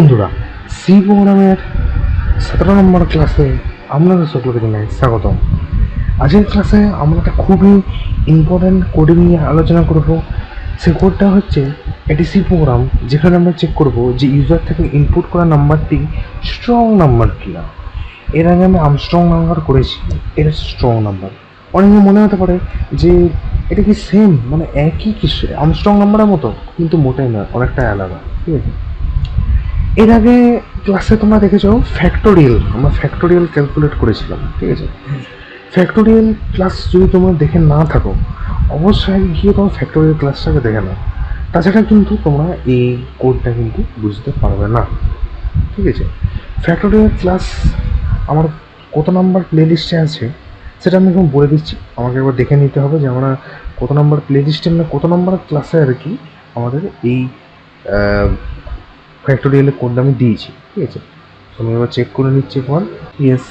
বন্ধুরা, সি প্রোগ্রামের 17 নম্বর ক্লাসে আপনাদের সকলকে জানাই স্বাগতম। আজকের ক্লাসে আমরা একটা খুবই ইম্পর্ট্যান্ট কোডিং নিয়ে আলোচনা করব। সেই কোডটা হচ্ছে এটি সি প্রোগ্রাম, যেখানে আমরা চেক করব যে ইউজার থেকে ইনপুট করা নাম্বারটি স্ট্রং নাম্বার কিনা। এর আগে আমি আর্মস্ট্রং নাম্বার করেছি, এটা স্ট্রং নাম্বার। অনেকে মনে হতে পারে যে এটা কি সেম, মানে একই কিছু আর্মস্ট্রং নাম্বারের মতো, কিন্তু মোটেই নয়, অনেকটাই আলাদা। ঠিক আছে, এর আগে ক্লাসে তোমরা দেখেছো ফ্যাক্টোরিয়াল, আমরা ফ্যাক্টোরিয়াল ক্যালকুলেট করেছিলাম। ঠিক আছে, ফ্যাক্টোরিয়াল ক্লাস যদি তোমরা দেখে না থাকো, অবশ্যই গিয়ে তোমার ফ্যাক্টোরিয়াল ক্লাসটাকে দেখে নাও। তাছাড়া কিন্তু তোমরা এই কোডটা কিন্তু বুঝতে পারবে না। ঠিক আছে, ফ্যাক্টোরিয়াল ক্লাস আমার কত নাম্বার প্লে লিস্টে আছে সেটা আমি এখন বলে দিচ্ছি। আমাকে একবার দেখে নিতে হবে যে আমরা কত নাম্বার প্লে লিস্টে, মানে কত নাম্বার ক্লাসে আর কি আমাদের এই ফ্যাক্টোরিয়ালের কোডটা আমি দিয়েছি। ঠিক আছে, আমি এবার চেক করে নিচ্ছি একবার। ইয়েস,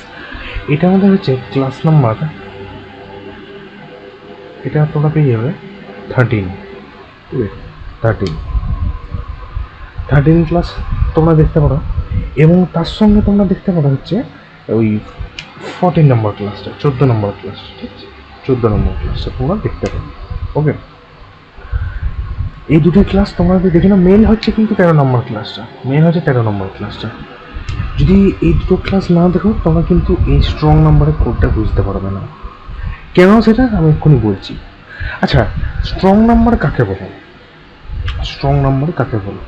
এটা আমাদের হচ্ছে ক্লাস নাম্বার, এটা তোমরা পেয়ে যাবে 13। ঠিক আছে, 13 ক্লাস তোমরা দেখতে পারো, এবং তার সঙ্গে তোমরা দেখতে পারো হচ্ছে ওই 14 নম্বর ক্লাসটা, 14 নম্বর ক্লাসটা। ঠিক আছে, 14 নম্বর ক্লাসটা তোমরা দেখতে পারো। ওকে, এই দুটো ক্লাস তোমরা যদি দেখে নাও, মেন হচ্ছে কিন্তু 13 নম্বর ক্লাসটা, মেন হচ্ছে 13 নম্বর ক্লাসটা। যদি এই দুটো ক্লাস না দেখো তোমরা কিন্তু এই স্ট্রং নাম্বারের কোডটা বুঝতে পারবে না। কেন সেটা আমি এক্ষুনি বলছি। আচ্ছা, স্ট্রং নাম্বার কাকে বলে? স্ট্রং নাম্বার কাকে বলে?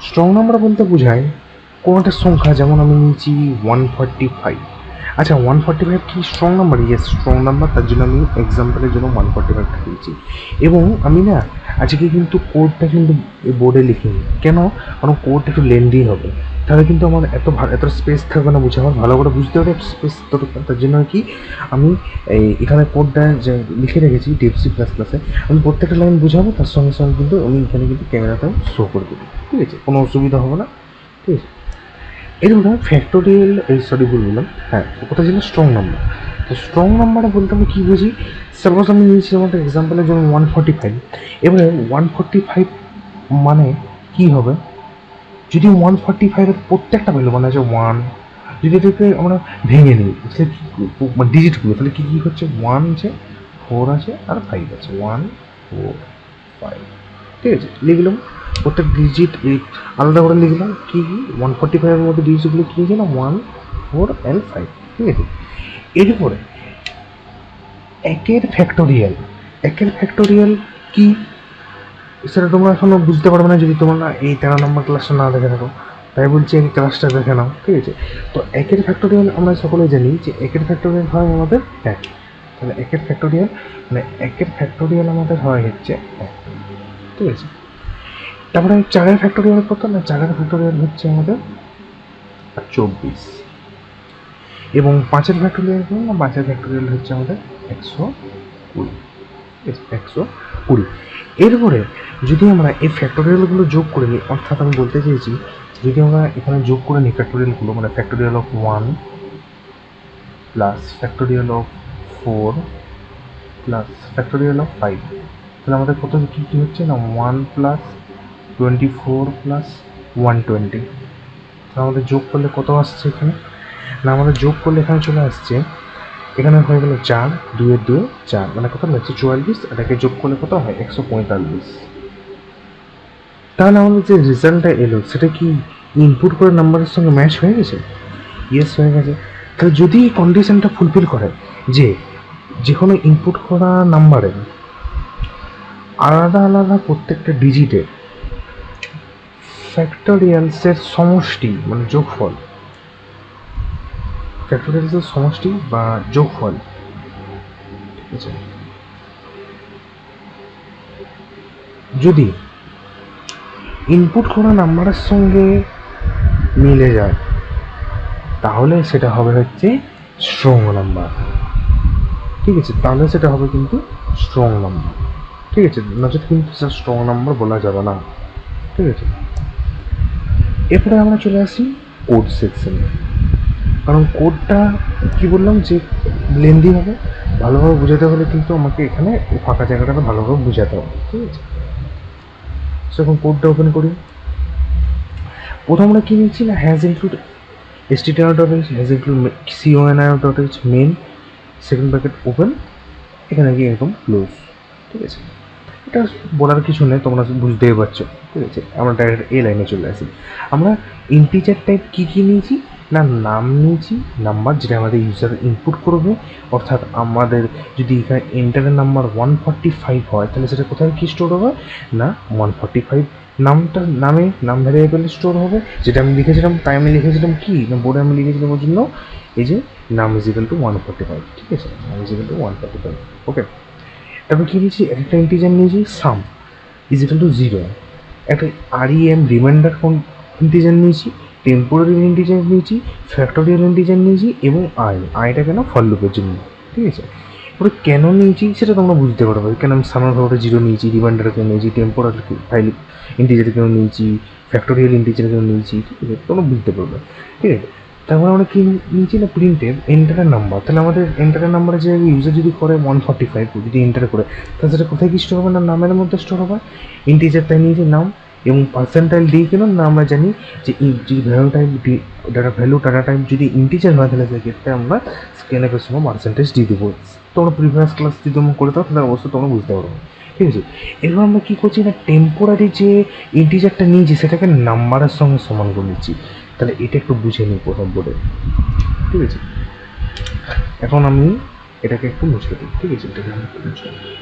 স্ট্রং নাম্বার বলতে বোঝায় কোনো একটা সংখ্যা, যেমন আমি নিয়েছি 145। আচ্ছা, 145 কি strong number? Yes, strong number. তার জন্য আমি এক্সাম্পলের জন্য 145টা দিয়েছি। এবং আমি না আজকে কিন্তু কোডটা কিন্তু বোর্ডে লিখিনি। কেন? কারণ কোডটা একটু লেন্দি হবে, তাহলে কিন্তু আমার এত স্পেস থাকবে না বুঝে, আমার ভালো করে বুঝতে হবে স্পেস দরকার। তার জন্য কি আমি এখানে কোডটা যে লিখে রেখেছি ডিএফসি প্লাস প্লাসে, আমি প্রত্যেকটা লাইন বুঝাবো, তার সঙ্গে সঙ্গে কিন্তু আমি এখানে কিন্তু ক্যামেরাতেও শো করে দেবো। ঠিক আছে, কোনো অসুবিধা হবে না। ঠিক আছে, এরকম ফ্যাক্টোরিয়াল, বললাম, হ্যাঁ কথা ছিল স্ট্রং নাম্বার। তো স্ট্রং নাম্বারে বলতে আমি কী বুঝি? সাপোজ আমি নিয়েছিলাম একটা এক্সাম্পলের জন্য 145। এবারে 145 মানে কী হবে? যদি 145-এর প্রত্যেকটা ভ্যালু মানে হচ্ছে 1, যদি এটাকে আমরা ভেঙে নিই তাহলে মানে ডিজিটগুলো, তাহলে কী কী হচ্ছে? 1 আছে, 4 আছে, আর 5 আছে। 1, 4, 5। ঠিক আছে, লিখলাম প্রত্যেক ডিজিট আলাদা করে লিখলাম। কী কী 145-এর মধ্যে ডিজিটগুলো কী ছিল? 1, 4 and 5। ঠিক আছে, এরপরে একের ফ্যাক্টোরিয়াল। একের ফ্যাক্টোরিয়াল কি সেটা তোমরা এখনো বুঝতে পারবে না যদি তোমরা এই 13 নম্বর ক্লাসটা না দেখে থাকো। তাই বলছি এই ক্লাসটা দেখে নাও। ঠিক আছে, তো একের ফ্যাক্টোরিয়াল আমরা সকলেই জানি যে একের ফ্যাক্টোরিয়াল হয় আমাদের 1। তাহলে একের ফ্যাক্টোরিয়াল মানে একের ফ্যাক্টোরিয়াল আমাদের হয় হচ্ছে 1। ঠিক আছে, তারপরে 4-এর ফ্যাক্টোরিয়াল কত? না, 4-এর ফ্যাক্টোরিয়াল হচ্ছে আমাদের 24। এবং 5-এর ফ্যাক্টোরিয়াল কত? না, 5-এর ফ্যাক্টোরিয়াল হচ্ছে আমাদের 120। 120। এরপরে যদি আমরা এই ফ্যাক্টোরিয়ালগুলো যোগ করে নিই, অর্থাৎ আমি বলতে চাইছি যদি আমরা এখানে যোগ করে নিই ফ্যাক্টোরিয়ালগুলো, মানে factorial of 1 plus factorial of 4 plus factorial of 5, তাহলে আমাদের কত কী কী হচ্ছে? না, 1 প্লাস 24 প্লাস 120। তাহলে আমাদের যোগ করলে কত আসছে এখানে? না, আমাদের যোগ করলে এখানে চলে আসছে, এখানে হয়ে গেল 4, 2 এর 2 4, মানে কত হচ্ছে 44। এটাকে যোগ করলে কত হয়? 145। তাহলে আমাদের যে রেজাল্টটা এলো সেটা কি ইনপুট করে নাম্বারের সঙ্গে ম্যাচ হয়ে গেছে? ইয়েস, হয়ে গেছে। তাহলে যদি এই কন্ডিশনটা ফুলফিল করে যে কোনো ইনপুট করা নাম্বারে আলাদা আলাদা প্রত্যেকটা ডিজিটের ফ্যাক্টোরিয়ালসের সমষ্টি মানে যোগফল, ফ্যাক্টোরিয়ালসের সমষ্টি বা যোগফল। ঠিক আছে, যদি ইনপুট করা নাম্বারের সঙ্গে মিলে যায় তাহলে সেটা হবে হচ্ছে স্ট্রং নাম্বার। ঠিক আছে, তাহলে সেটা হবে কিন্তু স্ট্রং নাম্বার। ঠিক আছে, নচেত কিন্তু সেটা স্ট্রং নাম্বার বলা যাবে না। ঠিক আছে, এরপরে আমরা চলে আসি কোড সেকশনে। কারণ কোডটা কি বললাম যে লেন্দি হবে, ভালোভাবে বোঝাতে হলে কিন্তু আমাকে এখানে ফাঁকা জায়গাটাকে ভালোভাবে বোঝাতে হবে। ঠিক আছে, সেরকম কোডটা ওপেন করি। প্রথম আমরা কি নিচ্ছি না hash include stdio.h hash include conio.h main second bracket open, এখানে গিয়ে একদম ক্লোজ। ঠিক আছে, এটা বলার কিছু নেই, তোমরা বুঝতেই পারছো। ঠিক আছে, আমরা ডাইরেক্ট এই লাইনে চলে আসি। আমরা ইন্টিজার টাইপ কী কী নিয়েছি না নাম নিয়েছি, নাম্বার যেটা আমাদের ইউজার ইনপুট করবে, অর্থাৎ আমাদের যদি এখানে এন্টারের নাম্বার 145 হয় তাহলে সেটা কোথায় কী স্টোর হবে না 145 নাম ভ্যারিয়েবলে স্টোর হবে, যেটা আমি লিখেছিলাম টাইমে লিখেছিলাম কি না বোর্ডে আমি লিখেছিলাম ওর জন্য এই যে নাম ইজিক্যাল টু 145। ঠিক আছে, নাম ইজিক্যাল টু 145। ওকে, তারপর কী নিয়েছি একটা ইন্টিজার নিয়েছি সাম ইজিক্যাল টু 0, একটা REM রিমাইন্ডার ইন্টিজার নিয়েছি, টেম্পোরারি ইন্টিজার নিয়েছি, ফ্যাক্টোরিয়াল ইন্টিজার নিয়েছি এবং আইটা কেন ফর লুপের জন্য। ঠিক আছে, এবার কেন নিয়েছি সেটা তোমরা বুঝতে পারবে, কেন আমি সামার ভাবে 0 নিয়েছি, রিমাইন্ডার কেন নিয়েছি, টেম্পোরারি ফাইল ইন্টিজার কেন নিয়েছি, ফ্যাক্টোরিয়াল ইন্টিজার কেন নিয়েছি। ঠিক আছে, তোমরা বুঝতে পারবে। ঠিক আছে, তারপরে আমরা কি নিয়েছি না প্রিন্টের এন্টারের নাম্বার, তাহলে আমাদের এন্টারের নাম্বারে যে ইউজার যদি করে 145 যদি এন্টার করে তাহলে সেটা কোথায় কি স্টোর হবে না নামের মধ্যে স্টোর হবে, ইন্টিজার তাই নিয়েছি নাম এবং পার্সেন্টাইল ডি কেন না আমরা জানি যে যদি ভ্যালু টাইপ ডাটা টাইপ যদি ইন্টিজার হয় তাহলে সেক্ষেত্রে আমরা স্ক্যানএফের সময় পার্সেন্টেজ ডি দেবো। তোমরা প্রিভিয়াস ক্লাস যদি তোমরা করে দাও তাহলে অবশ্যই তোমরা বুঝতে পারবে। ঠিক আছে, এবার আমরা কী করছি না টেম্পোরারি যে ইন্টিজারটা নিয়েছি সেটাকে নাম্বারের সঙ্গে সমান করে নিচ্ছি। তাহলে এটা একটু বুঝে নিই প্রথম বোর্ডে। ঠিক আছে, এখন আমি এটাকে একটু মুছে দিই। ঠিক আছে, এটাকে আমি একটু মুছে দিই।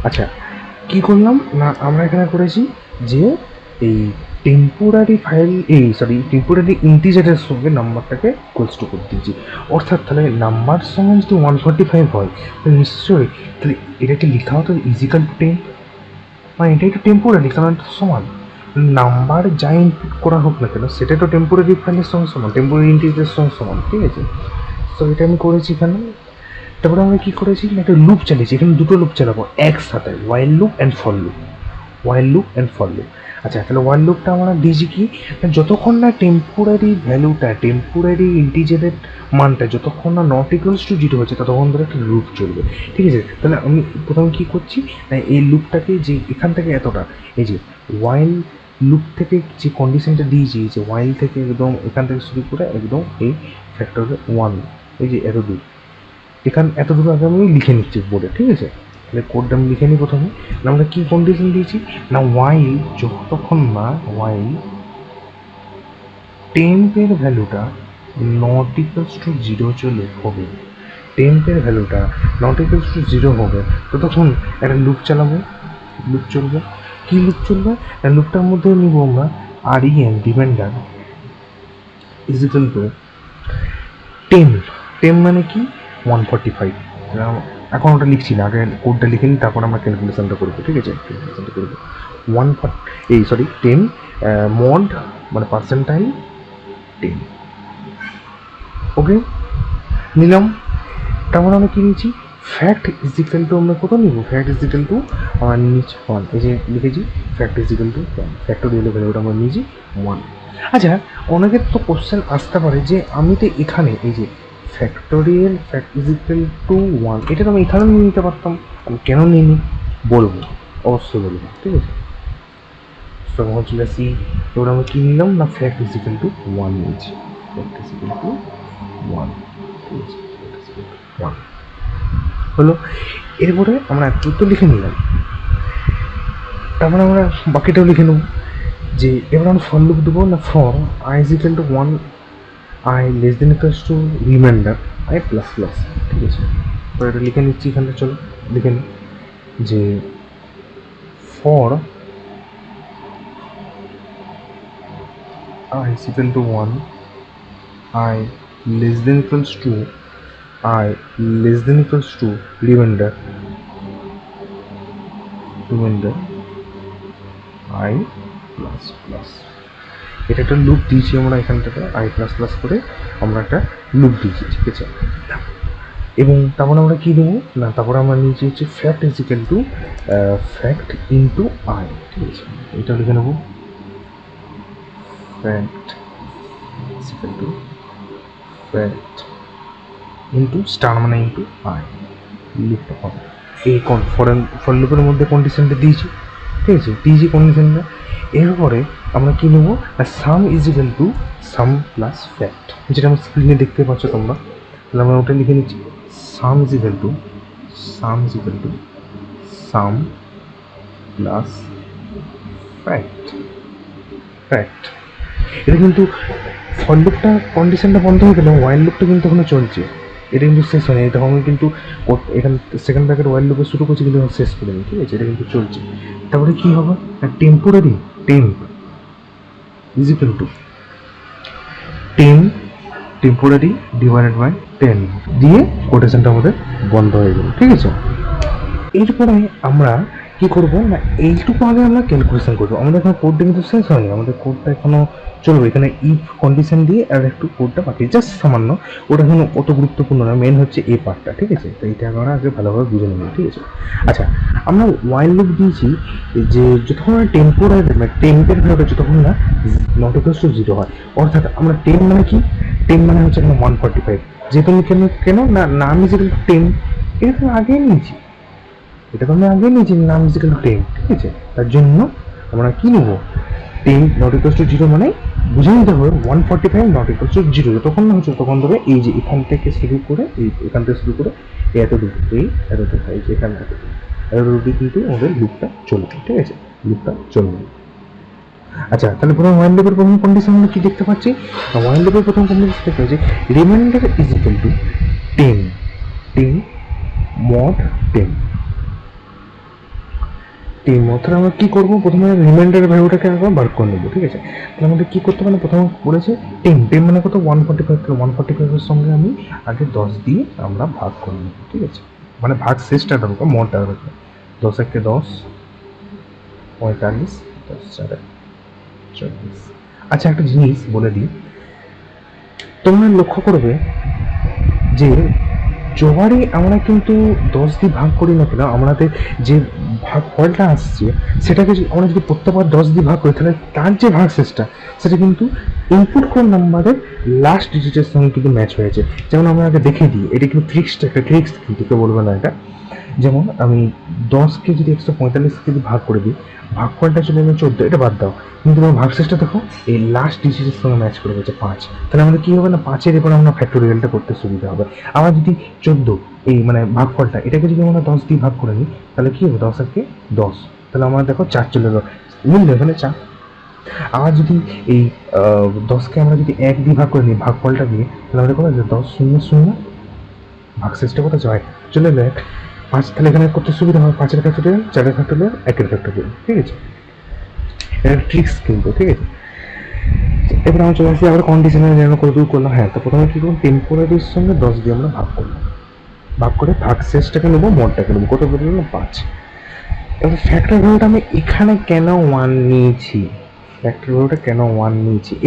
আচ্ছা, কি করলাম না আমরা এখানে করেছি যে এই টেম্পোরারি টেম্পোরারি ইন্টিজারের সঙ্গে নাম্বারটাকে ইকুয়ালস টু করে দিয়েছি, অর্থাৎ তাহলে নাম্বার সঙ্গে যদি 145 হয় তাহলে নিশ্চয়ই তাহলে এটাকে লেখা হতো ইজিক্যাল টু 10, মানে এটা একটু টেম্পোরারি কারণ এটা সমান নাম্বার যা ইনপুট করা হোক না কেন সেটা তো টেম্পোরারি ফাইলের সঙ্গে সমান, টেম্পোরারি ইন্টিজারের সঙ্গে সমান। ঠিক আছে, তো এটা আমি করেছি এখানে। তারপরে আমরা কী করেছি একটা লুপ চালিয়েছি, এখানে দুটো লুপ চালাবো একসাথে, ওয়াইল loop and for loop, while loop and for loop. আচ্ছা, তাহলে ওয়াইল লুপটা আমরা দিয়েছি কি যতক্ষণ না টেম্পোরারি ভ্যালুটা টেম্পোরারি ইন্টিজারের মানটা যতক্ষণ না নট ইকুয়ালস টু 0 হচ্ছে ততক্ষণ ধরে একটা লুপ চলবে। ঠিক আছে, তাহলে আমি প্রথমে কী করছি না এই লুপটাকে যে এখান থেকে এতটা এই যে ওয়াইল লুপ থেকে যে কন্ডিশনটা দিয়েছি যে ওয়াইল থেকে একদম এখান থেকে শুরু করে একদম এই ফ্যাক্টর 1 এই যে এত দূর এত দূর আগে আমি লিখে নিচ্ছি বোর্ডে। ঠিক আছে, তাহলে কোডটা আমি লিখে নিই প্রথমে। আমরা কী কন্ডিশন দিয়েছি না ওয়াইল যতক্ষণ না ওয়াইল টেম্পের ভ্যালুটা নট ইকুয়ালস টু 0 চলে হবে, টেম্পের ভ্যালুটা নট ইকুয়ালস টু 0 হবে ততক্ষণ একটা লুপ চালাবো, লুপ চলবে। কী লুপ চলবে না লুপটার মধ্যে নিব আমরা REM রিমাইন্ডার ইজিক্যাল টু টেম মানে কি 145। এখন ওটা লিখছি না, আগে কোডটা লিখে নিই তারপর আমরা ক্যালকুলেশনটা করবো। ঠিক আছে, ক্যালকুলেশনটা করবো 10 মড মানে পার্সেন্টাইল 10। ওকে, নিলাম। তারপর আমরা কী নিয়েছি ফ্যাক্ট ইজিক্যাল টু আমরা কত নিব, ফ্যাক্ট ইজিক্যাল টু আমরা নিয়েছি 1, এই যে লিখেছি ফ্যাক্ট ইজিক্যাল টু 1, ফ্যাক্টোরিয়াল ভ্যালুটা আমরা নিয়েছি 1। আচ্ছা, অনেকের তো কোশ্চেন আসতে পারে যে আমি তো এখানে এই যে ফ্যাক্টোরিয়াল ফ্যাক্ট ইজিক্যাল টু 1 এটা তো আমি এখানেও নিয়ে নিতে পারতাম, আমি কেন নিইনি বলবো, অবশ্যই বলবো। ঠিক আছে, তখন চলে আসি। এবার আমরা কী নিলাম না ফ্যাক্ট ইজিক্যাল টু 1 নিয়েছি, ফ্যাক্ট ইজিক্যাল টু 1। ঠিক আছে, 1 হলো। এরপরে আমরা তো লিখে নিলাম, তারপরে আমরা বাকিটাও লিখে নেব যে এবার আমরা ফর লুপ দেবো না for i is equal to 1 i less than equals to remainder i plus plus. ঠিক আছে, তো এটা লিখে নিচ্ছি এখানটা, চলো লিখে নিই যে for i is equal to 1 i less than equals to remainder i plus plus. এটা একটা লুপ দিয়েছি আমরা এখানটাতে i প্লাস প্লাস করে আমরা একটা লুপ দিয়েছি। ঠিক আছে, এবং তারপর আমরা কী দেবো না তারপরে আমরা নিয়েছি হচ্ছে fact is equal to fact into i। ঠিক আছে, এটা লিখে নেবো fact is equal to fact into star মানে ইন্টু i, লুপটা হবে এই ফর লুপের মধ্যে কন্ডিশনটা দিয়েছি, ঠিক আছে, দিয়েছি কন্ডিশনটা। এরপরে আমরা কী নেবো না sum is equal to sum plus fact, যেটা আমার স্ক্রিনে দেখতে পাচ্ছ তোমরা। তাহলে আমরা ওটা লিখে নিচ্ছি সাম is equal to sum plus fact. এটা কিন্তু ফর লুপটা কন্ডিশনটা বন্ধ হয়ে গেলে ওয়াইল লুপটা কিন্তু এখনো চলছে, এটা কিন্তু শেষ হয়নি। এটা আমি কিন্তু এখানে সেকেন্ড ব্র্যাকেট ওয়াইল লুপে শুরু করছি কিন্তু শেষ করিনি, ঠিক আছে, এটা কিন্তু চলছে। তারপরে কী হবে না temporary temp is equal to temporary divided by 10 দিয়ে কোটেশনটা আমাদের বন্ধ হয়ে গেল, ঠিক আছে। এরপরে আমরা কি করবো না এইটুকু আগে আমরা ক্যালকুলেশন করবো। আমাদের এখানে কোডটা কিন্তু শেষ হয়নি, আমাদের কোডটা এখনো চলবে। এখানে ইফ কন্ডিশন দিয়ে আর একটু কোডটা বাকি, জাস্ট সামান্য, ওটা এখন অত গুরুত্বপূর্ণ না, মেন হচ্ছে এই পার্টটা, ঠিক আছে। তো এইটা আমরা আগে ভালোভাবে বুঝে নেব, ঠিক আছে। আচ্ছা, আমরা ওয়াইল লুপ দিয়েছি যে যতক্ষণ না টেম্পোরারি টেম্পের ভ্যালুটা যতক্ষণ না নট ইকুয়ালস টু 0 হয়, অর্থাৎ আমরা 10 মানে কি, 10 মানে হচ্ছে এখানে 145, যেহেতু কেন না নাম ইজ ইকুয়াল টু 10, এটা তো আগে নিয়েছি, নাম ইজ ইকুয়াল টু 10, ঠিক আছে। তার জন্য আমরা কি নেবো 10 নট ইকুয়ালস টু 0 মানে বুঝে নিতে হবে 145 নট ইকুয়ালস টু 0, যতক্ষণ না হচ্ছে তখন ধরে এই যে এখান থেকে শুরু করে এতটুকু এই যে এখান থেকে এতটুকু কিন্তু আমাদের লুপটা চলবে, ঠিক আছে, লুপটা চলবে। আচ্ছা, তাহলে প্রথম ওয়াইল লুপের প্রথম কন্ডিশন আমরা কি দেখতে পাচ্ছি, ওয়াইল লুপের প্রথম কন্ডিশন দেখতে পাচ্ছি reminder is equal to 10 mod 10। অর্থাৎ আমরা কী করবো, প্রথমে রিমাইন্ডার ভ্যালুটাকে আমরা বার করে নেবো, ঠিক আছে। তাহলে আমাদের কী করতে পারে, প্রথমে বলেছে 10 মানে কত 145, 145-এর সঙ্গে আমি আগে 10 দিয়ে আমরা ভাগ করে নেবো, ঠিক আছে, মানে ভাগ শেষটা ঢুকবো মনটা ঢুকবো 10 একে 10, 45, 10 4 40। আচ্ছা, একটা জিনিস বলে দিই, তোমরা লক্ষ্য করবে যে যবারই আমরা কিন্তু 10 দিয়ে ভাগ করি না কেন, আমাদের যে ভাগ ফলটা আসছে সেটাকে আমরা যদি প্রত্যেকবার 10 দিয়ে ভাগ করি, তাহলে তার যে ভাগ শেষটা সেটা কিন্তু ইনপুট কোড নাম্বারের লাস্ট ডিজিটের সঙ্গে কিন্তু ম্যাচ হয়েছে। যেমন আমরা আগে দেখে দিই, এটা কিন্তু একটা ট্রিক্স কিন্তু কেউ বলবে না এটা। যেমন আমি 10কে যদি 145 যদি ভাগ করে দিই, ভাগফলটা চলে যাবে 14, এটা বাদ দাও, কিন্তু তোমার ভাগশেষটা দেখো এই লাস্ট ডিজিটের সঙ্গে ম্যাচ করে গেছে 5, তাহলে আমাদের কী হবে না 5-এর এরপর আমরা ফ্যাক্টোরিয়ালটা করতে সুবিধা হবে। আবার যদি 14 এই মানে ভাগফলটা এটাকে যদি আমরা 10 দিয়ে ভাগ করে নিই, তাহলে কী হবে 10-একে 10, তাহলে আমরা দেখো 4 চলে গেল, মিলবে এখানে 4। আবার যদি এই 10কে আমরা যদি 1 দিয়ে ভাগ করে নিই ভাগফলটা দিয়ে, তাহলে আমরা দেখো 10 0 0, ভাগশেষটা কোথায় যায় চলে এলো 1, 5, তাহলে এখানে করতে সুবিধা হয় 5-এর ফ্যাক্টোরিয়াল, 4-এর ফ্যাক্টোরিয়াল, 1-এর ফ্যাক্টোরিয়াল, ঠিক আছে। এটা ট্রিক্স কিন্তু, ঠিক আছে। এবার আমরা চলে আসি আবার কন্ডিশনাল যেন করে দূর করলাম। হ্যাঁ, তো প্রথমে কী করলাম, টেম্পোরারির সঙ্গে 10 দিয়ে আমরা ভাগ করলাম, ভাগ করে ভাগশেষটাকে নেবো, মডটাকে নেবো, কত বলে দিলাম 5। এবার ফ্যাক্টর ভ্যালুটা আমি এখানে কেন 1 নিয়েছি,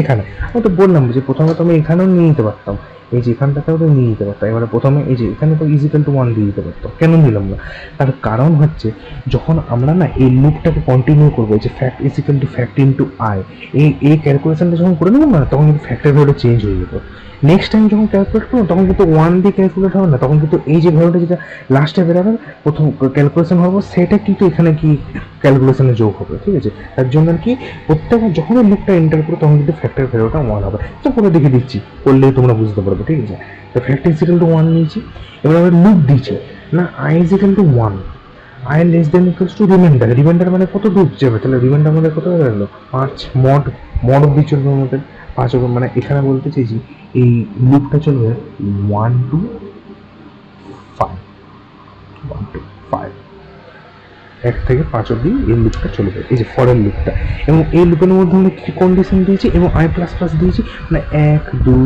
এখানে আমি তো বললাম যে প্রথমে তো আমি এখানেও নিয়ে নিতে পারতাম, এই যে এখানটাতেও তো নিয়ে নিতে পারতাম। এবারে প্রথমে এই যে এখানে তো ইজিক্যাল টু 1 দিয়ে দিতে পারতাম, কেন নিলাম না, তার কারণ হচ্ছে যখন আমরা না এই লুপটাকে কন্টিনিউ করবো, যে fact is equal to fact into i, এই ক্যালকুলেশনটা যখন করে নেবো না, তখন কিন্তু ফ্যাক্টর ভ্যালুটা চেঞ্জ হয়ে যেত। নেক্সট টাইম যখন ক্যালকুলেট করবো তখন কিন্তু 1 দিয়ে ক্যালকুলেট হবে না, তখন কিন্তু এই যে ভ্যালুটা যেটা লাস্টে বেরোবে প্রথম ক্যালকুলেশন হবে সেটা কিন্তু এখানে কি ক্যালকুলেশনে যোগ হবে, ঠিক আছে। তার জন্য আর কি প্রত্যেকবার যখন লুপটা এন্টার করো তখন কিন্তু ফ্যাক্টর ভ্যালুটা 1 হবে। তো করে দেখে দিচ্ছি, করলেই তোমরা বুঝতে পারবে, ঠিক আছে। তো ফ্যাক্ট ইজিক্যাল টু 1 নিয়েছি, এবার আমরা লুপ দিচ্ছে না i is equal to 1, i less than equals to remainder মানে কত দূর যাবে, তাহলে রিমাইন্ডার আমাদের কত হয়ে গেল 5, মড অব্দি চলবে আমাদের 5 হবে, মানে এখানে বলতে চাইছি এই লুপটা চলবে 1 to 5, 1 থেকে 5 অব্দি এই লুপটা চলবে, এই যে ফরেন লুপটা। এবং এই লুপের মধ্যে আমরা কি কন্ডিশন দিয়েছি এবং আই প্লাস প্লাস দিয়েছি, মানে 1 2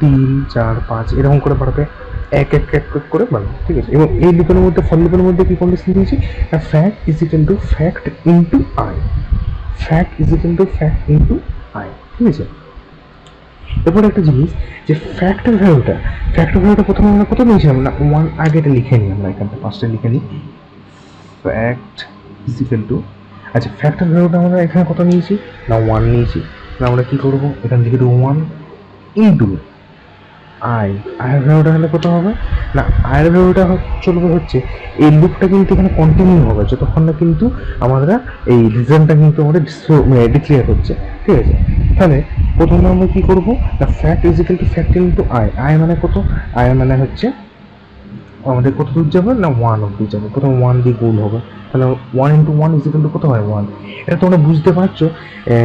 3 4 5 এরকম করে বাড়বে, এক করে বাড়বে, ঠিক আছে। এবং এই লুপের মধ্যে ফর লুপের মধ্যে কি কন্ডিশন দিয়েছি, fact is equal to fact into i, ঠিক আছে। এরপর একটা জিনিস যে ফ্যাক্টর ভ্যালুটা প্রথমে আমরা কত নিয়েছিলাম না 1, আগেটা লিখে নিই, আমরা এখানটা 5টা লিখে নিই, ফ্যাক্ট ইজিক্যাল টু, আচ্ছা ফ্যাক্টর ভ্যালুটা আমরা এখানে কত নিয়েছি না 1 নিয়েছি, তাহলে আমরা কী করবো, এখান থেকে 1 ইন্টু আই, আয়ের ভ্যালুটা হলে কত হবে না, আয়ের ভ্যালুটা চলবে হচ্ছে এই লুপটা কিন্তু এখানে কন্টিনিউ হবে যতক্ষণ না কিন্তু আমরা এই রিজনটা কিন্তু আমাদের ডিক্লেয়ার হচ্ছে, ঠিক আছে। তাহলে প্রথমে আমরা কি করবো না, fact is equal to fact into I, I মানে কত, আই মানে হচ্ছে আমাদের কত দূর যাবে না 1 অব্দি যাবে, প্রথমে 1 দিয়ে গুণ হবে, তাহলে 1 ইন্টু 1 ইজ ইকুয়াল টু কত হয় 1। এটা তোমরা বুঝতে পারছো,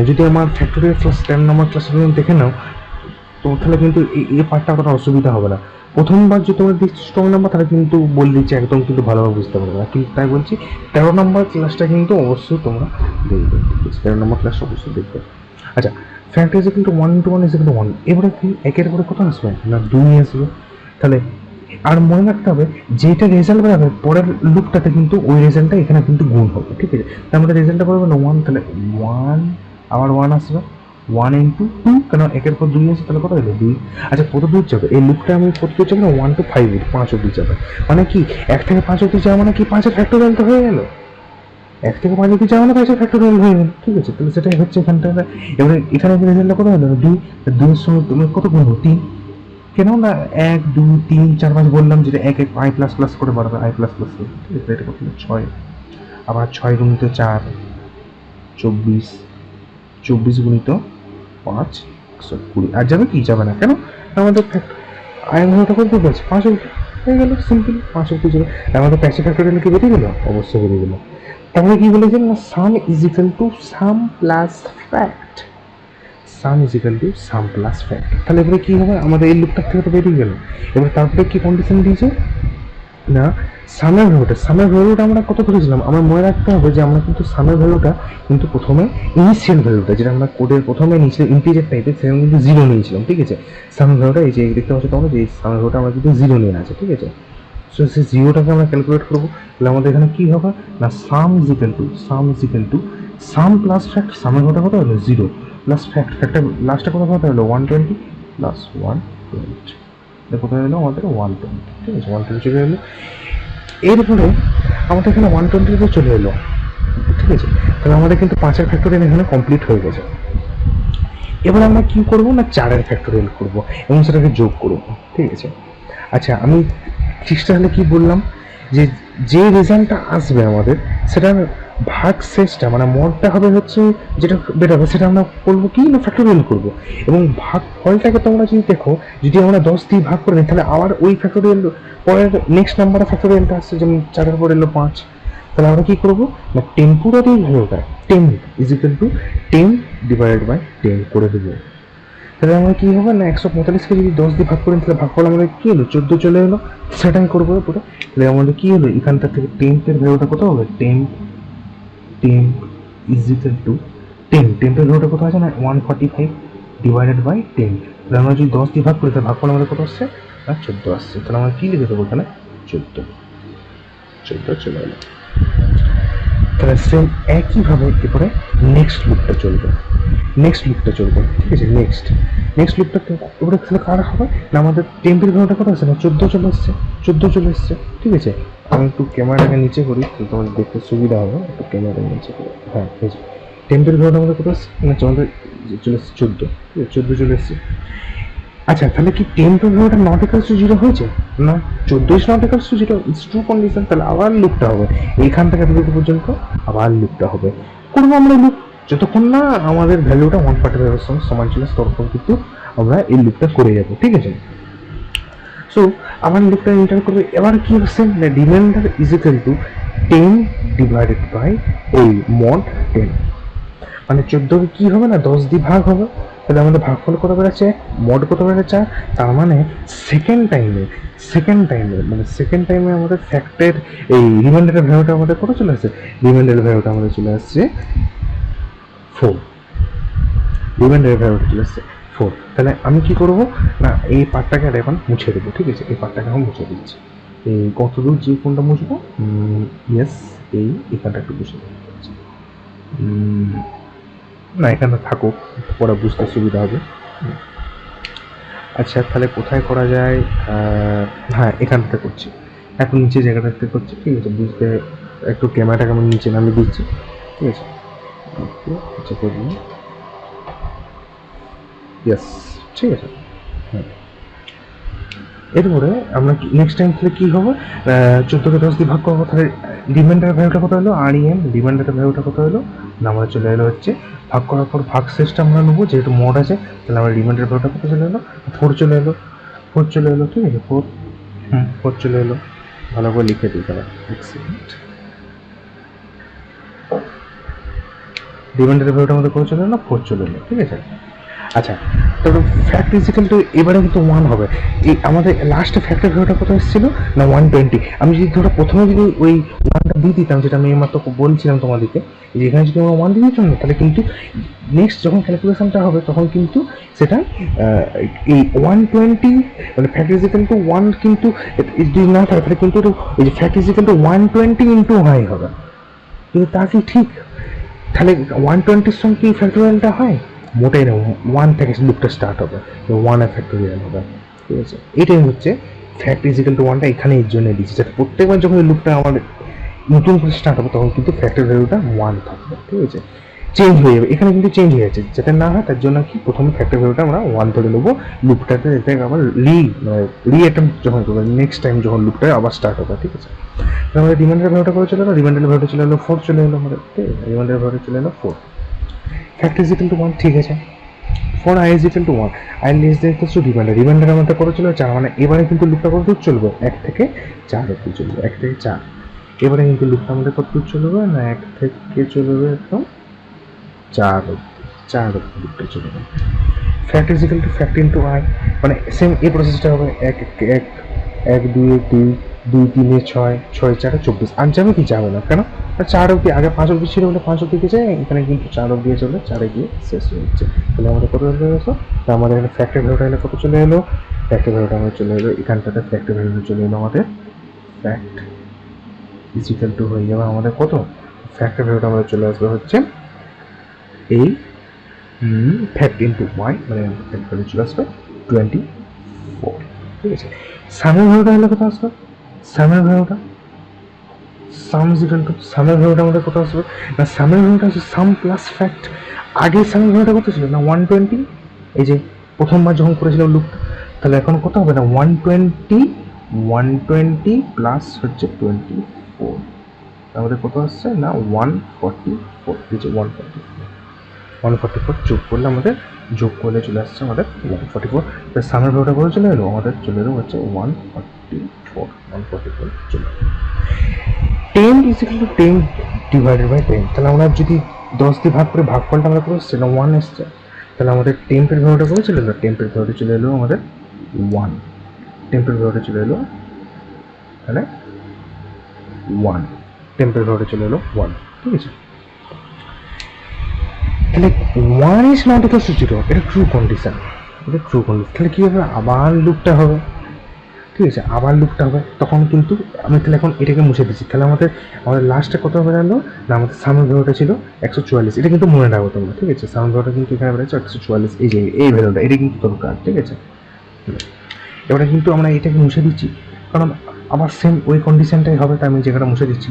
যদি আমার ফ্যাক্টরিয়াল ক্লাস 10 নম্বর ক্লাসে তুমি দেখে নাও তো তাহলে কিন্তু এই পার্টটা অতটা অসুবিধা হবে না। প্রথমবার যদি তোমরা দিচ্ছ স্ট্রং নাম্বার তাহলে কিন্তু বলে দিচ্ছি একদম কিন্তু ভালোভাবে বুঝতে পারবে না, কিন্তু তাই বলছি 13 নম্বর ক্লাসটা কিন্তু অবশ্যই তোমরা দেখবে, ঠিক আছে, 13 নম্বর ক্লাসটা অবশ্যই দেখবে। আচ্ছা, fact is equal two 1 into 1 is equal two 1, এবারে কি একের পরে কত আসবে না 2 আসবে। তাহলে আর মনে রাখতে হবে যেটা রেজাল্ট বেরোবে পরের লুপটাতে কিন্তু ওই রেজাল্টটা এখানে কিন্তু গুণ হবে, ঠিক আছে। তার মধ্যে রেজাল্টটা বলবে না 1, তাহলে 1 আবার 1 আসবে, 1 ইন্টু 2, কেন একের পর 2 আছে তাহলে কত হলো 2। আচ্ছা কত দূর যাবে এই লুপটা, আমি কত দূর যাবে না 1 to 5 5 অব্দি যাবে, মানে কি 1 থেকে 5 অব্দি যাওয়া মানে কি 5 ফ্যাক্টরিয়াল তো হয়ে গেল, 1 থেকে 5 অব্দি যাওয়া মানে 5 ফ্যাক্টরিয়াল হয়ে গেল, ঠিক আছে। তাহলে সেটাই হচ্ছে এখানটা, এবারে এখানে রেজাল্টটা কত হলো 2, 2 এর সঙ্গে তুমি কত গুণ 3, কেন না 1 2 3 4 5 বললাম যেটা 1 1 আই প্লাস প্লাস করে বাড়বে, আই প্লাস প্লাস, ঠিক আছে। এটা কত 6, আবার 6 গুণিত 4 24, 24 গুণিত 5 120, আর যাবে কি যাবে না, কেন আমাদের আয়ের ভ্যালুটা কত বলছে 5 অব্দি হয়ে গেল, সিম্পল 5 অব্দি যাবে। আমাদের প্যাসিভ ফ্যাক্টরিয়াল কি বেরিয়ে গেল, অবশ্যই বেরিয়ে গেল। তাহলে কি বলেছেন না sum is equal to sum plus fact, some is equal to sum plus fact. তাহলে এবারে কি হবে আমাদের এই লুপটার থেকে তো বেরিয়ে গেল। এবার তারপরে কি কন্ডিশন দিয়েছে না সামের ভ্যালুটা আমরা কত ধরেছিলাম, আমার মনে রাখতে হবে যে আমরা কিন্তু সামের ভ্যালুটা কিন্তু প্রথমে ইনিশিয়াল ভ্যালুটা যেটা আমরা কোডের প্রথমে নিয়েছিলাম ইন্টিজার টাইপের সেখানে কিন্তু 0 নিয়েছিলাম, ঠিক আছে। সামের ভ্যালুটা এই যে দেখতে পাচ্ছ তোমরা যে সামের ভ্যালুটা আমরা কিন্তু 0 নিয়ে আছে, ঠিক আছে। সো সেই 0টাকে আমরা ক্যালকুলেট করবো, তাহলে আমাদের এখানে কি হবে না sum is equal to sum plus fact, সামের ভ্যালুটা কত হলো 0 প্লাস ফ্যাক্ট, ফ্যাক্টটা লাস্টে কত কত হলো 120 প্লাস 120, এটা কোথায় হলো আমাদের 120, ঠিক আছে 120 চলে এলো। এরপরে আমাদের এখানে 120 চলে এলো, ঠিক আছে। তাহলে আমাদের কিন্তু 5 ফ্যাক্টরিয়াল এখানে কমপ্লিট হয়ে গেছে। এবার আমরা কি করব না 4 ফ্যাক্টরিয়াল করব এবং সেটাকে যোগ করব, ঠিক আছে। আচ্ছা আমি চেষ্টা হলে কি বললাম যে যে রেজাল্টটা আসবে আমাদের সেটার ভাগ শেষটা মানে মডটা হবে হচ্ছে যেটা বেরোবে সেটা আমরা করবো কি না ফ্যাক্টরিয়াল করবো, এবং ভাগ ফলটাকে তোমরা যদি দেখো যদি আমরা 10 দিয়ে ভাগ করে নিই তাহলে আবার ওই ফ্যাক্টরিয়াল পরের নেক্সট নাম্বারে ফ্যাক্টরিয়ালটা আসছে, যেমন 4 পর এলো 5, তাহলে আমরা কি করবো না টেম্পোরারি ভ্যালুটা 10 is equal to 10 divided by 10 করে দেবো। তাহলে আমরা কি হবে না 145কে যদি 10 দিয়ে ভাগ করি তাহলে ভাগফল আমাদের কি হলো 14 চলে এলো, সেটাই করবো পুরো। তাহলে আমাদের কি হলো এখানটা থেকে 10 এর ভ্যালুটা কত হবে 10 ইজ ইকুয়াল টু 10 এর ভ্যালুটা কত আছে না 145 ডিভাইডেড বাই 10। তাহলে আমরা যদি 10 দিয়ে ভাগ করি তাহলে ভাগফল আমাদের কত আসছে না 14 আসছে। তাহলে আমরা কি লিখে দেবো এখানে 14 চলে এলো। তাহলে সেম একইভাবে এরপরে নেক্সট লুপটা চলবে, ঠিক আছে। নেক্সট লুপটা এবারে তাহলে কার হবে না আমাদের টেম্পের ভ্যালুটা কত আছে না 14 চলে এসছে, ঠিক আছে। আমি একটু ক্যামেরাটাকে নিচে করি তোমাদের দেখতে সুবিধা হবে, একটু ক্যামেরাটাকে নিচে করি, হ্যাঁ ঠিক আছে। টেম্পের ভ্যালুটা আমাদের কত আসছে না আমাদের চলে এসছে 14, ঠিক আছে 14 চলে এসছে। আচ্ছা তাহলে কি 10 টু ভ্যালুটা নট ইকুয়ালস টু 0 হয়েছে না 14 is not equals to 0, it's true condition. তাহলে আবার লুপটা হবে এইখান থেকে এতটুকু পর্যন্ত, আবার লুপটা হবে করবো আমরা লুপ যতক্ষণ না আমাদের ভ্যালুটা 145 সঙ্গে সমান ছিল ততক্ষণ কিন্তু আমরা এই লুপটা করে যাবো, ঠিক আছে। সো আমার লুপটা এন্টার করবে, এবার কি হচ্ছে না remainder is equal to 10 divided by এই মড 10, মানে 14 কি হবে না 10 দিয়ে ভাগ হবে, তাহলে আমাদের ভাগফল কত বেড়েছে মড কত বেড়েছে, তার মানে সেকেন্ড টাইমে আমাদের ফ্যাক্টের এই রিমাইন্ডারের ভ্যালুটা আমাদের কত চলে আসছে, রিমাইন্ডারের ভ্যালুটা আমাদের চলে আসছে 4, তাহলে আমি কি করব না এই পার্টটাকে এখন মুছে দেবো, ঠিক আছে। এই পার্টটাকে এখন মুছে দিচ্ছি, এই কতদূর যে কোনটা মুছবো ইয়েস এখানটা একটু মুছে দেবো, না এখানে থাকুক পরে বুঝতে সুবিধা হবে। আচ্ছা তাহলে কোথায় করা যায়, হ্যাঁ এখানটাতে করছি, একটু নিচে জায়গাটাতে করছি, ঠিক আছে। বুঝতে একটু ক্যামেরাটাকে আমি নিচে নামিয়ে দিচ্ছি, ঠিক আছে। আচ্ছা করবো ইয়েস, ঠিক আছে। হ্যাঁ এরপরে আমরা নেক্সট টাইম তাহলে কী হবে, 14কে 10 দিয়ে ভাগ করবো, তাহলে রিমাইন্ডার ভ্যালুটা কত হলো, REM রিমাইন্ডারের ভ্যালুটা কত হলো না, আমাদের চলে এলো হচ্ছে ভাগ করার পর ভাগ শেষটা আমরা নেবো, যেহেতু মোড আছে তাহলে আমার রিমাইন্ডার ভ্যালুটা কত চলে এলো, 4 চলে এলো, 4 চলে এলো, ঠিক আছে 4, 4 চলে এলো। ভালো করে লিখে দিই তাহলে, এক সেকেন্ড। রিমাইন্ডারের ভ্যালুটা আমাদের কত চলে এলো, 4 চলে এলো, ঠিক আছে। আচ্ছা, তারপরে ফ্যাক্ট ইজিক্যাল টু এবারে কিন্তু 1 হবে। এই আমাদের লাস্টে ফ্যাক্টের ভ্যালুটা কত এসেছিল না 120। আমি যদি ধরো প্রথমে যদি ওই 1টা দিয়ে দিতাম, যেটা আমি এইমাত্র বলছিলাম তোমাদেরকে, যে এখানে যদি আমরা 1 দিয়ে দিতাম না, তাহলে কিন্তু নেক্সট যখন ক্যালকুলেশনটা হবে তখন কিন্তু সেটা এই 120 মানে ফ্যাক্ট ইজিক্যাল টু 1 কিন্তু যদি না থাকে তাহলে কিন্তু এই যে fact is equal to 120 into i হবে। কিন্তু তা কি ঠিক? তাহলে 120-র সঙ্গে কি ফ্যাক্টোরিয়ালটা হয়? মোটেই না, 1 থেকে লুপটা স্টার্ট হবে, 1 ফ্যাক্টোরিয়াল হবে, ঠিক আছে। এটাই হচ্ছে ফ্যাক্ট ইজিক্যাল টু 1টা এখানে এর জন্য দিচ্ছি, যাতে প্রত্যেকবার যখন লুপটা আমাদের নতুন করে স্টার্ট হবে তখন কিন্তু ফ্যাক্টর ভ্যালুটা 1 থাকবে, ঠিক আছে। চেঞ্জ হয়ে যাবে, এখানে কিন্তু চেঞ্জ হয়ে যাচ্ছে, যাতে না হয় তার জন্য কি প্রথমে ফ্যাক্টর ভ্যালুটা আমরা 1 ধরে নেবো, লুপটাতে যাতে আবার রিঅ্যাটেম্প যখন করবো, নেক্সট টাইম যখন লুপটা আবার স্টার্ট হবে, ঠিক আছে। আমাদের রিমাইন্ডার ভ্যালুটা করে চলে এলো, রিমাইন্ডার ভ্যালুটা চলে এলো 4 চলে এলো আমাদের, ঠিক আছে। রিমাইন্ডার ভ্যালুটা চলে এলো 4, ফ্যাক্ট ইজ ইকুয়াল টু 1, ঠিক আছে। 4 I is equal to 1, I less than equals to reminder, reminder আমাদের করে চলবে 4, মানে এবারে কিন্তু লুপটা কত দূর চলবে, 1 থেকে 4 অবধি চলবে, 1 থেকে 4। এবারে কিন্তু লুপটা আমাদের কত দূর চলবে না, 1 থেকে চলবে একদম 4 অবধি, 4 অবধি লুপটা চলবে। Fact is equal to fact into I, মানে সেম এই প্রসেসটা হবে, 1 1 1 2 2 2 3 6 6 4 24, আর যাবে কি যাবে না, কেন 4 অবধি, আগে 5 অবধি ছিল বলে 5 অবধি গেছে, এখানে কিন্তু 4 অবধি চলে, 4-এ গিয়ে শেষ হয়ে যাচ্ছে। তাহলে আমাদের কত চলে গেছে, তো আমাদের এখানে ফ্যাক্টর ভ্যালুটা এলে কত চলে এলো, ফ্যাক্টর ভ্যালুটা আমাদের চলে এলো এখানটাতে, ফ্যাক্টর ভ্যালু চলে এলো আমাদের ফ্যাক্ট ইজ ইকুয়াল টু হয়ে যাবে আমাদের কত, ফ্যাক্টর ভ্যালুটা আমাদের চলে আসবে হচ্ছে এই ফ্যাক্ট ইন্টু ওয়াই, মানে ফ্যাক্ট ভ্যালু চলে আসবে 24, ঠিক আছে। সামের ভ্যালুটা হলে কত আসবে, সামের ভ্যালুটা সাম ইজ ইকুয়াল টু, সামের ভ্যালুটা আমাদের কত আসবে না, সামের ভ্যালুটা হচ্ছে সাম প্লাস ফ্যাক্ট। আগে সামের ভ্যালুটা কত ছিল না 120, এই যে প্রথমবার যখন করেছিলাম লুপটা, তাহলে এখন কত হবে না 120 প্লাস হচ্ছে 24, আমাদের কত আসছে না 144, এই যে 144 যোগ করলে আমাদের, যোগ করলে চলে আসছে আমাদের 144, সামের ভ্যালুটা করে চলে এলো আমাদের, চলে এলো হচ্ছে 144 চলে এলো। 10 is equal to 10 divided by 10, তাহলে আমরা যদি 10 দিয়ে ভাগ করে ভাগফলটা আমরা করে এসছে না 1 এসছে, তাহলে আমাদের টেম্পের ভ্যালুটা করে চলে এলো, টেম্পের ভ্যালুটা চলে এলো আমাদের 1, টেম্পের ভ্যালুটা চলে এলো তাহলে 1, টেম্পের ভ্যালুটা চলে এলো 1, ঠিক আছে। তাহলে 1 is not equal to 0, এটা ট্রু কন্ডিশন, এটা ট্রু কন্ডিশন। তাহলে কী হবে, আবার লুপটা হবে, ঠিক আছে, আবার লুপটা হবে, তখন কিন্তু আমি তাহলে এখন এটাকে মুছে দিচ্ছি, তাহলে আমাদের লাস্টে কত বেরোলো না, আমাদের সামের ভ্যালুটা ছিল 144, এটা কিন্তু মনে রাখবো তোমরা, ঠিক আছে। সামের ভ্যালুটা কিন্তু এখানে বেরোচ্ছে 144, এই যে এই ভ্যালুটা, এটা কিন্তু দরকার, ঠিক আছে। এবারে কিন্তু আমরা এটাকে মুছে দিচ্ছি, কারণ আবার সেম ওই কন্ডিশনটাই হবে, তাই আমি জায়গাটা মুছে দিচ্ছি,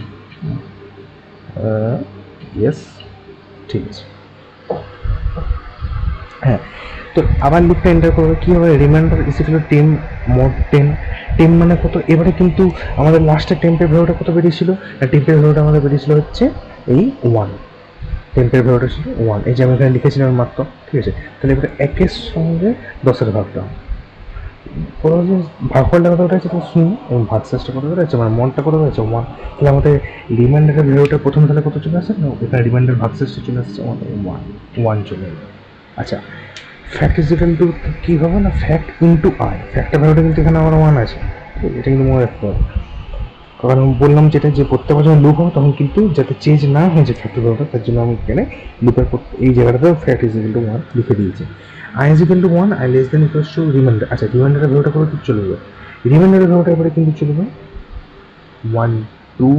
ইয়েস, ঠিক আছে। হ্যাঁ, তো আবার লুপটা এন্টার করবে, কী হবে, reminder is equal to 10 mode 10, 10 মানে কত, এবারে কিন্তু আমাদের লাস্টে টেম্পের ভ্যালুটা কত বেরিয়েছিল, টেম্পের ভ্যালুটা আমাদের বেরিয়েছিল হচ্ছে এই 1, টেম্পের ভ্যালুটা ছিল 1, এই যে আমি এখানে লিখেছিলাম মাত্র, ঠিক আছে। তাহলে এবারে 1-এর সঙ্গে 10-এর ভাগটা, ভাগফলটা কত হচ্ছে তো 0, এবং ভাগশেষটা কত হচ্ছে, মানে মনটা কত হচ্ছে 1, তাহলে আমাদের রিমাইন্ডারের ভ্যালুটা প্রথম তাহলে কত চলে আসছে না, এখানে রিমাইন্ডার ভাগশেষটা চলে আসছে আমাদের 1 চলে এলো। আচ্ছা, ফ্যাক্ট ইজ ইকুয়াল টু কী হবে না, ফ্যাক্ট ইন্টু আই, ফ্যাক্টের ভ্যালুটা কিন্তু এখানে আমার 1 আছে, এটা কিন্তু মনে রাখতে হবে, কারণ আমি বললাম যেটা যে প্রত্যেকবার যখন লুপ হবে তখন কিন্তু যাতে চেঞ্জ না হয়ে যায় ফ্যাক্টের ভ্যালুটা, তার জন্য আমি এখানে লুপের এই জায়গাটাতে ফ্যাক্ট ইজ ইকুয়াল টু 1 লিখে দিয়েছি। I is equal two 1, i less than equals to reminder. আচ্ছা, রিমাইন্ডারের ভ্যালুটা করে কিন্তু চলবে, রিমাইন্ডারের ভ্যালুটা এবারে কিন্তু চলবে 1 2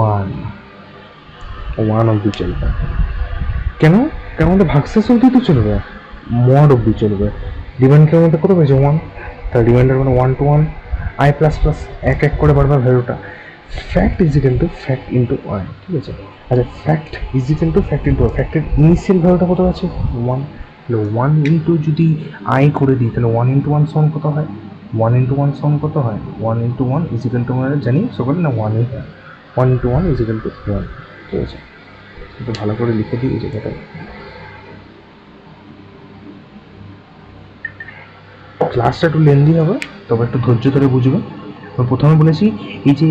1 অবধি চলবে, কেন, কেন আমাদের ভাগশেষ অবধি তো চলবে, মড অবধি চলবে, রিমাইন্ডারের মধ্যে কত পেয়েছে 1, তাহলে রিমাইন্ডার মানে 1 to 1, আই প্লাস প্লাস 1 1 করে বারবার ভ্যালুটা, fact is equal to fact into y, ঠিক আছে। আচ্ছা, fact is equal to fact into y, ফ্যাক্টের ইনিশিয়াল ভ্যালুটা কত আছে? 1। তাহলে 1 ইন্টু যদি আই করে দিই তাহলে 1 ইন্টু 1 সমান কত হয়? 1 ইন্টু 1 সমান কত হয়? 1 ইন্টু 1 ইজ ইকুয়াল টু, আমরা জানি সকলে না 1 ইন্টু 1 ইজ ইকুয়াল টু 1, ঠিক আছে। একটু ভালো করে লিখে দিই এই জায়গাটা। ক্লাসটা একটু লেন্দি হবে, তবে একটু ধৈর্য ধরে বুঝবে। আমি প্রথমে বলেছি এই যে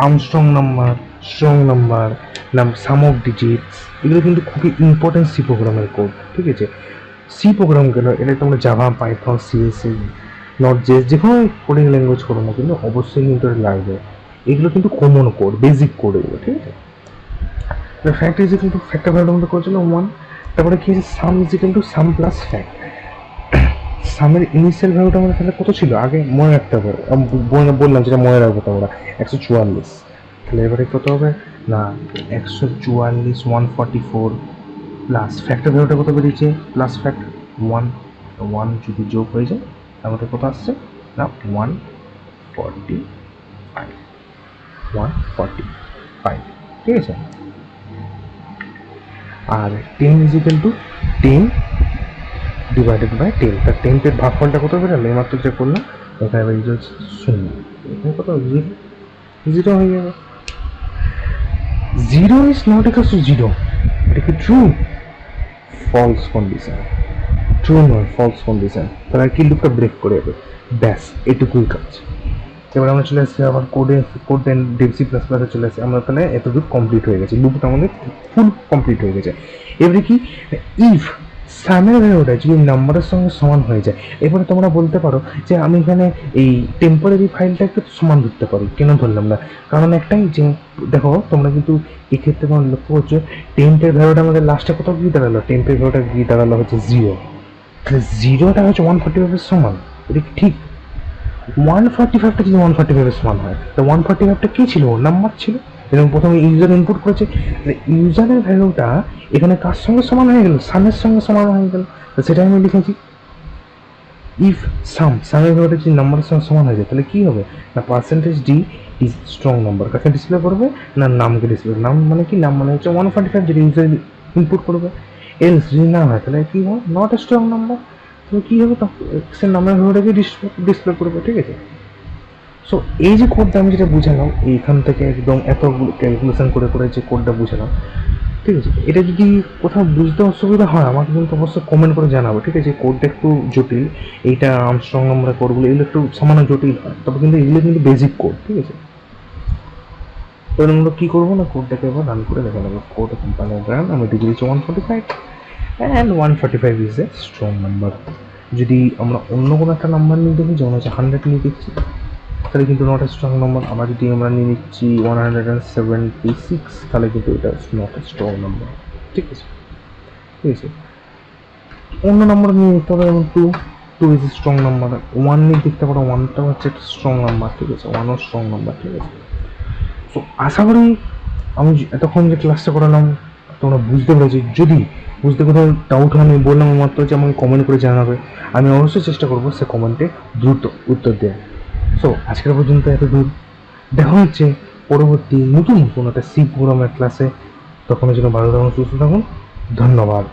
Armstrong number, strong number, some of digits, এগুলো কিন্তু খুবই ইম্পর্টেন্ট সি প্রোগ্রামের কোড, ঠিক আছে। সি প্রোগ্রাম কেন, এটা তোমরা Java, Python, CSS, Node JS, যে কোনো কোডিং ল্যাঙ্গুয়েজ করো না কিন্তু অবশ্যই কিন্তু এটা লাগবে। এগুলো কিন্তু কমন কোড, বেসিক কোড এগুলো, ঠিক আছে। ফ্যাক্ট ইজ ইকুয়াল টু ফ্যাক্টের ভ্যালু আমরা করেছিলাম 1। তারপরে কি আছে? Sum is equal to sum plus fact. সামের ইনিশিয়াল ভ্যালুটা আমাদের তাহলে কত ছিল আগে মনে রাখতে হবে, বললাম যেটা মনে রাখবো তোমরা 144। তাহলে এবারে কত হবে না 144 144 প্লাস ফ্যাক্টর ভ্যালুটা কত বেরিয়েছে? প্লাস ফ্যাক্ট 1, 1 যদি যোগ হয়ে যায় আমাদের কত আসছে না 145, ঠিক আছে। আর 10 is equal to 10 divided by 10, তার 10-এর ভাগফলটা কত বেরোলো? এইমাত্র যে করলাম এখানে বেরিয়ে 0, এখানে কত 0 হয়ে যাবে। 0 ইজ নট ইকুয়াল টু 0, এটা কি ট্রু? ফলস কন্ডিশন, ট্রু নয়, ফলস কন্ডিশন। তাহলে কি লুপটা ব্রেক করে যাবে, ব্যাস এটুকুই কাজ। এবার আমরা চলে আসছি আবার কোড ডেভসি প্লাস প্লাসে চলে আসছি আমরা। তাহলে এতটুকু কমপ্লিট হয়ে গেছে, লুপটা আমাদের ফুল কমপ্লিট হয়ে গেছে। এবারে কি, ইফ সামের ভ্যালুটা যদি নাম্বারের সঙ্গে সমান হয়ে যায়, এবারে তোমরা বলতে পারো যে আমি এখানে এই টেম্পোরারি ফাইলটা একটু সমান ধরতে পারি। কেন ধরলাম না? কারণ একটাই যে দেখো তোমরা কিন্তু এক্ষেত্রে তোমার লক্ষ্য করছো টেম্পের ভ্যালুটা আমাদের লাস্টে কত গিয়ে দাঁড়ালো? টেম্পের ভ্যালুটা গিয়ে দাঁড়ালো হচ্ছে 0। তাহলে 0টা হচ্ছে 145-এর সমান, এটা কি ঠিক? 145টা যদি 145-এর সমান হয় তো 145টা কী ছিল? নাম্বার ছিল, এবং প্রথমে ইউজার ইনপুট করেছে। ইউজারের ভ্যালুটা এখানে কার সঙ্গে সমান হয়ে গেল? সামের সঙ্গে সমান হয়ে গেল। তো সেটা আমি লিখেছি ইফ সামের ভ্যালুটা যদি নাম্বারের সঙ্গে সমান হয়ে যায় তাহলে কী হবে না percentage D is strong number. কাকে ডিসপ্লে করবে না নামকে ডিসপ্লে। নাম মানে কি? নাম মানে হচ্ছে 145 যেটা ইউজার ইনপুট করবে। এলস যদি না হয় তাহলে কী হয়? Not a strong number. তাহলে কী হবে? সে নামের ভ্যালুটাকে ডিসপ্লে করবে, ঠিক আছে। সো এই যে কোডটা আমি যেটা বুঝালাম এইখান থেকে একদম এত ক্যালকুলেশন করে করে যে কোডটা বুঝালাম, ঠিক আছে, এটা যদি কোথাও বুঝতে অসুবিধা হয় আমাকে কিন্তু অবশ্যই কমেন্ট করে জানাবো, ঠিক আছে। কোডটা একটু জটিল, এইটা আর্মস্ট্রং আমরা কোডগুলো এগুলো একটু সামান্য জটিল হয়, তবে কিন্তু এগুলো কিন্তু বেসিক কোড, ঠিক আছে। এবার আমরা কী করবো না কোডটাকে এবার রান করে দেখে নেবো। কোড কোম্পানি রান, আমি দিয়ে দিচ্ছি 145 and 145 is a strong number. যদি আমরা অন্য কোনো একটা নাম্বার নিয়ে দেখি, যেমন হচ্ছে 100 নিয়ে দেখছি, তাহলে কিন্তু নট এ স্ট্রং নাম্বার। আবার যদি আমরা নিয়ে নিচ্ছি 176, তাহলে কিন্তু এটা নট এ স্ট্রং নাম্বার, ঠিক আছে, ঠিক আছে। অন্য নাম্বার নিয়ে নিতে হবে, যেমন 2 ইজ এ স্ট্রং নাম্বার। 1 নিয়ে দেখতে পারো, 1টাও হচ্ছে একটা স্ট্রং নাম্বার, ঠিক আছে, 1ও স্ট্রং নাম্বার, ঠিক আছে। তো আশা করি আমি এতক্ষণ যে ক্লাসটা করালাম তোমরা বুঝতে পেরেছি। যদি বুঝতে কোথাও ডাউট হয় আমি বললাম মাত্র যে আমাকে কমেন্ট করে জানাবে, আমি অবশ্যই চেষ্টা করবো সে কমেন্টে দ্রুত উত্তর দেওয়ার। সো আজকের পর্যন্ত এত দূর, দেখা হচ্ছে পরবর্তী নতুন কোনো একটা সি প্রোগ্রামের ক্লাসে। তখনের জন্য ভালো থাকুন, সুস্থ থাকুন, ধন্যবাদ।